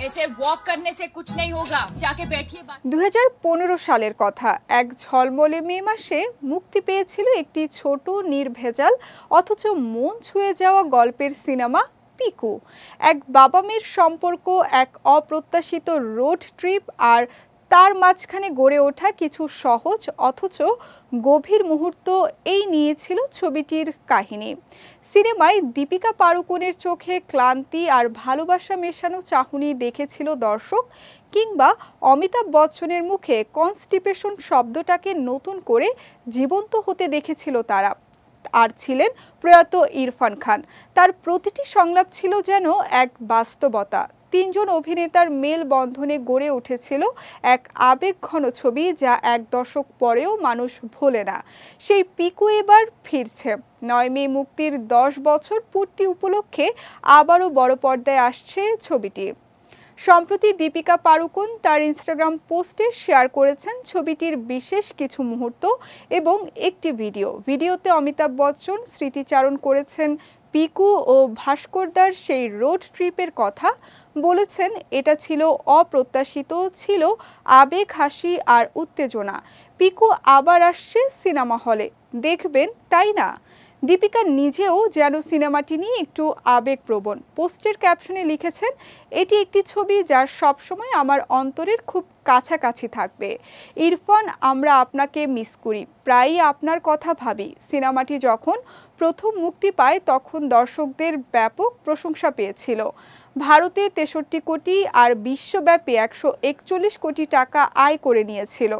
ऐसे वॉक करने से कुछ नहीं होगा, जाके बैठिए। 2015 সালের কথা, এক ঝলমলে মে মাসে মুক্তি পেয়েছিল একটি ছোট নির্ভেজাল অথচ মন ছুঁয়ে যাওয়া গল্পের সিনেমা পিকু। এক বাবা মেয়ের সম্পর্ক, এক অপ্রত্যাশিত রোড ট্রিপ আর তার মাঝখানে গড়ে ওঠা কিছু সহজ অথচ গভীর মুহূর্ত, এই নিয়েছিল ছবিটির কাহিনী। সিনেমায় দীপিকা পাড়ুকোনের চোখে ক্লান্তি আর ভালোবাসা মেশানো চাহনি দেখেছিল দর্শক, কিংবা অমিতাভ বচ্চনের মুখে কনস্টিপেশন শব্দটাকে নতুন করে জীবন্ত হতে দেখেছিল তারা। আর ছিলেন প্রয়াত ইরফান খান। তার প্রতিটি সংলাপ ছিল যেন এক বাস্তবতা। তিনজন অভিনেতার মেল বন্ধনে গড়ে উঠেছিল এক আবেগঘন ছবি, যা এক দশক পরেও মানুষ ভোলে না। সেই পিকু এবার ফিরছে। 9 মে মুক্তির 10 বছর পূর্তি উপলক্ষে আবারও বড় পর্দায় আসছে ছবিটি। সম্প্রতি দীপিকা পাড়ুকোন তার ইনস্টাগ্রাম পোস্টে শেয়ার করেছেন ছবিটির বিশেষ কিছু মুহূর্ত এবং একটি ভিডিওতে অমিতাভ বচ্চন স্মৃতিচারণ করেছেন পিকু ও ভাস্করদার সেই রোড ট্রিপের কথা। বলেছেন, এটা ছিল অপ্রত্যাশিত, ছিল আবেগ, হাসি আর উত্তেজনা। পিকু আবার আসছে সিনেমা হলে, দেখবেন তাই না? দীপিকা নিজেও যেন সিনেমাটি নিয়ে একটু আবেগপ্রবণ। পোস্টের ক্যাপশনে লিখেছেন, এটি একটি ছবি যা সবসময় আমার অন্তরের খুব কাছাকাছি থাকবে। ইরফান, আমরা আপনাকে মিস করি, প্রায়ই আপনার কথা ভাবি। সিনেমাটি যখন প্রথম মুক্তি পায় তখন দর্শকদের ব্যাপক প্রশংসা পেয়েছিল। ভারতে 63 কোটি আর বিশ্বব্যাপী 141 কোটি টাকা আয় করে নিয়েছিল।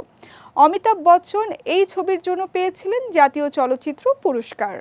অমিতাভ বচ্চন এই ছবির জন্য পেয়েছিলেন জাতীয় চলচ্চিত্র পুরস্কার।